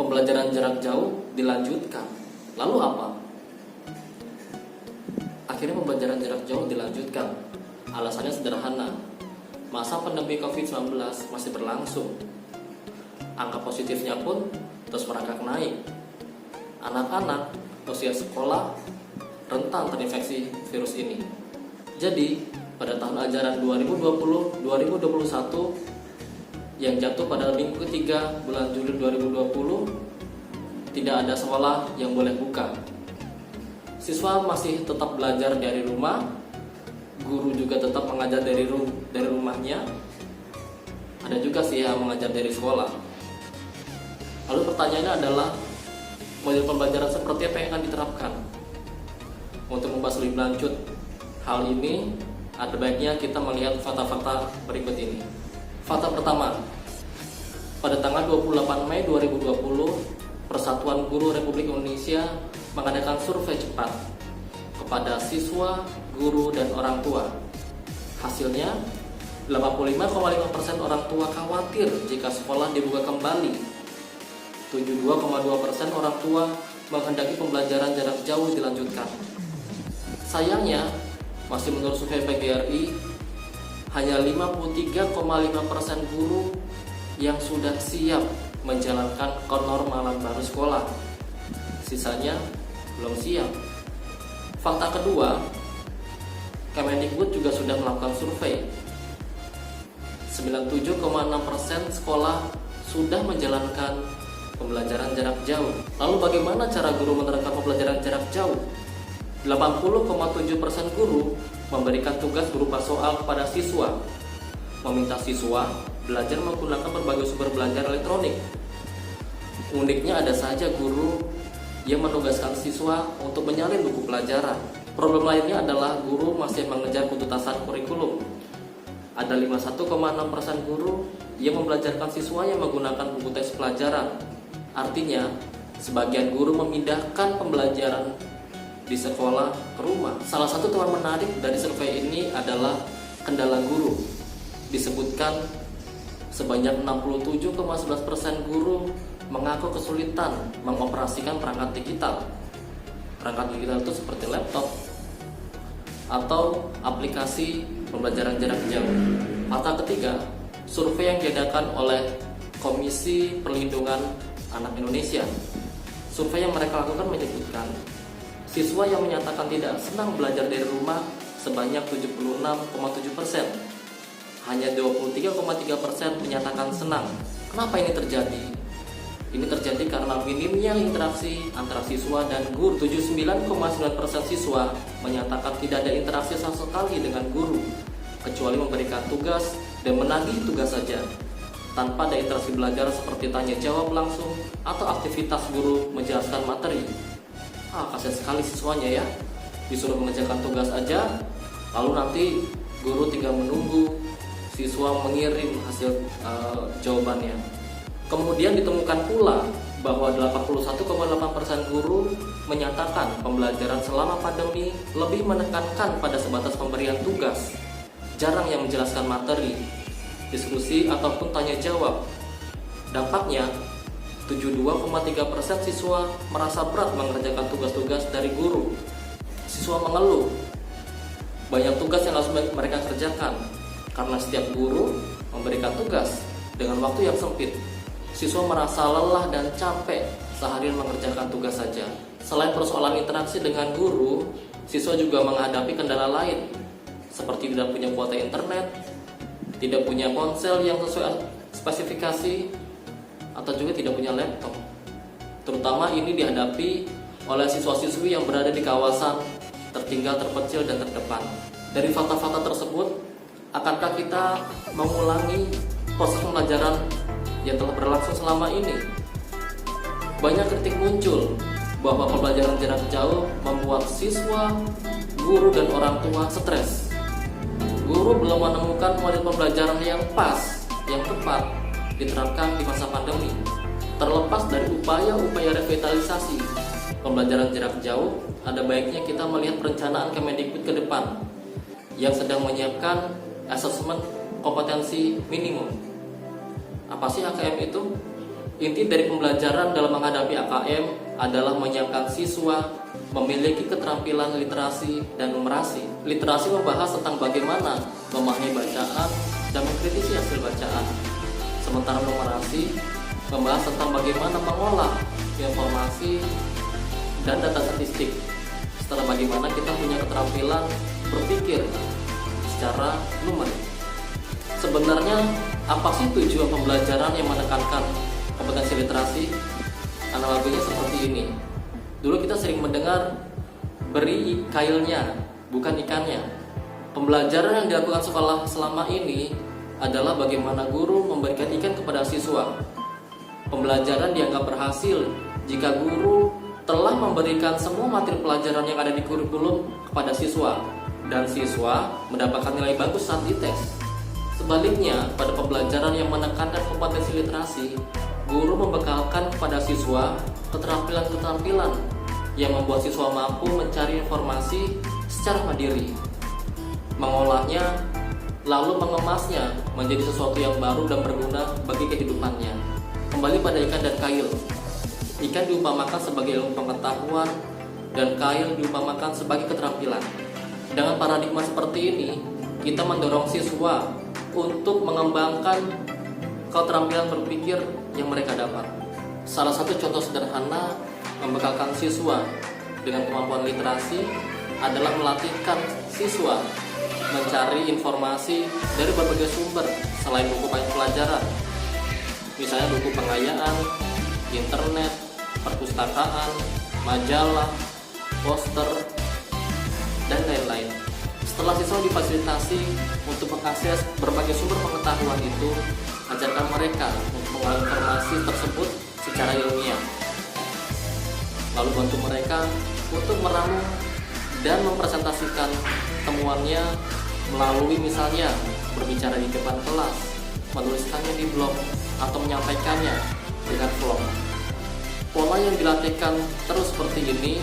pembelajaran jarak jauh dilanjutkan. Lalu apa? Akhirnya pembelajaran jarak jauh dilanjutkan. Alasannya sederhana. Masa pandemi COVID-19 masih berlangsung. Angka positifnya pun terus merangkak naik. Anak-anak usia sekolah rentan terinfeksi virus ini. Jadi, pada tahun ajaran 2020-2021 yang jatuh pada minggu ketiga bulan Juli 2020, tidak ada sekolah yang boleh buka. Siswa masih tetap belajar dari rumah, guru juga tetap mengajar dari rumahnya. Ada juga sih yang mengajar dari sekolah. Lalu pertanyaannya adalah, model pembelajaran seperti apa yang akan diterapkan? Untuk membahas lebih lanjut hal ini, ada baiknya kita melihat fakta-fakta berikut ini. Fakta pertama, pada tanggal 28 Mei 2020, Persatuan Guru Republik Indonesia mengadakan survei cepat kepada siswa, guru, dan orang tua. Hasilnya, 85,5% orang tua khawatir jika sekolah dibuka kembali. 72,2% orang tua menghendaki pembelajaran jarak jauh dilanjutkan. Sayangnya, masih menurut survei PGRI, hanya 53,5% guru yang sudah siap menjalankan kenormalan baru sekolah. Sisanya belum siap. Fakta kedua, Kemendikbud juga sudah melakukan survei. 97,6% sekolah sudah menjalankan pembelajaran jarak jauh. Lalu bagaimana cara guru menerapkan pembelajaran jarak jauh? 80,7% guru memberikan tugas berupa soal kepada siswa, meminta siswa belajar menggunakan berbagai sumber belajar elektronik. Uniknya ada saja guru yang menugaskan siswa untuk menyalin buku pelajaran. Problem lainnya adalah guru masih mengejar ketuntasan kurikulum. Ada 51,6% guru yang membelajarkan siswa yang menggunakan buku teks pelajaran. Artinya, sebagian guru memindahkan pembelajaran di sekolah ke rumah. Salah satu temuan menarik dari survei ini adalah kendala guru. Disebutkan sebanyak 67,11% guru mengaku kesulitan mengoperasikan perangkat digital. Perangkat digital itu seperti laptop atau aplikasi pembelajaran jarak jauh. Fakta ketiga, survei yang diadakan oleh Komisi Perlindungan Anak Indonesia. Survei yang mereka lakukan menyebutkan siswa yang menyatakan tidak senang belajar dari rumah sebanyak 76,7%. Hanya 23,3% menyatakan senang. Kenapa ini terjadi? Ini terjadi karena minimnya interaksi antara siswa dan guru. 79,9% siswa menyatakan tidak ada interaksi sama sekali dengan guru, kecuali memberikan tugas dan menagih tugas saja, tanpa ada interaksi belajar seperti tanya jawab langsung atau aktivitas guru menjelaskan materi. Kasihan sekali siswanya ya, disuruh mengerjakan tugas aja, lalu nanti guru tinggal menunggu siswa mengirim hasil jawabannya. Kemudian ditemukan pula bahwa 81,8% guru menyatakan pembelajaran selama pandemi lebih menekankan pada sebatas pemberian tugas, jarang yang menjelaskan materi, diskusi ataupun tanya jawab. Dampaknya, 72,3% siswa merasa berat mengerjakan tugas-tugas dari guru. Siswa mengeluh banyak tugas yang harus mereka kerjakan karena setiap guru memberikan tugas dengan waktu yang sempit. Siswa merasa lelah dan capek seharian mengerjakan tugas saja. Selain persoalan interaksi dengan guru, siswa juga menghadapi kendala lain, seperti tidak punya kuota internet, tidak punya ponsel yang sesuai spesifikasi, atau juga tidak punya laptop. Terutama ini dihadapi oleh siswa-siswi yang berada di kawasan tertinggal, terpencil, dan terdepan. Dari fakta-fakta tersebut, akankah kita mengulangi proses pembelajaran yang telah berlangsung selama ini? Banyak kritik muncul bahwa pembelajaran jarak jauh membuat siswa, guru, dan orang tua stres. Guru belum menemukan model pembelajaran yang pas, yang tepat diterapkan di masa pandemi. Terlepas dari upaya-upaya revitalisasi pembelajaran jarak jauh, ada baiknya kita melihat perencanaan Kemendikbud ke depan yang sedang menyiapkan asesmen kompetensi minimum. Apa sih AKM itu? Inti dari pembelajaran dalam menghadapi AKM adalah menyiapkan siswa memiliki keterampilan literasi dan numerasi. Literasi membahas tentang bagaimana memahami bacaan dan mengkritisi hasil bacaan. Sementara numerasi membahas tentang bagaimana mengolah informasi dan data statistik. Setelah bagaimana kita punya keterampilan berpikir secara numerik. Sebenarnya apa sih tujuan pembelajaran yang menekankan kompetensi literasi? Analoginya seperti ini. Dulu kita sering mendengar beri kailnya, bukan ikannya. Pembelajaran yang dilakukan sekolah selama ini adalah bagaimana guru memberikan ikan kepada siswa. Pembelajaran dianggap berhasil jika guru telah memberikan semua materi pelajaran yang ada di kurikulum kepada siswa, dan siswa mendapatkan nilai bagus saat dites. Sebaliknya, pada pembelajaran yang menekankan kompetensi literasi, guru membekalkan kepada siswa keterampilan-keterampilan yang membuat siswa mampu mencari informasi secara mandiri, mengolahnya, lalu mengemasnya menjadi sesuatu yang baru dan berguna bagi kehidupannya. Kembali pada ikan dan kail. Ikan diumpamakan sebagai ilmu pengetahuan dan kail diumpamakan sebagai keterampilan. Dengan paradigma seperti ini, kita mendorong siswa untuk mengembangkan keterampilan berpikir yang mereka dapat. Salah satu contoh sederhana membekalkan siswa dengan kemampuan literasi adalah melatihkan siswa mencari informasi dari berbagai sumber selain buku pelajaran. Misalnya buku pengayaan, internet, perpustakaan, majalah, poster, dan lain-lain. Setelah siswa difasilitasi untuk mengakses berbagai sumber pengetahuan itu, ajarkan mereka untuk mengolah informasi tersebut secara ilmiah. Lalu bantu mereka untuk meramu dan mempresentasikan temuannya melalui misalnya berbicara di depan kelas, menuliskannya di blog, atau menyampaikannya dengan vlog. Pola yang dilatihkan terus seperti ini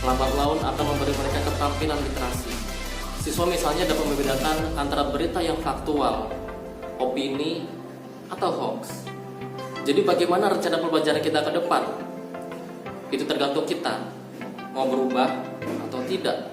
lambat laun akan memberi mereka keterampilan literasi. Siswa misalnya dapat membedakan antara berita yang faktual, opini, atau hoax. Jadi bagaimana rencana pembelajaran kita ke depan? Itu tergantung kita mau berubah atau tidak.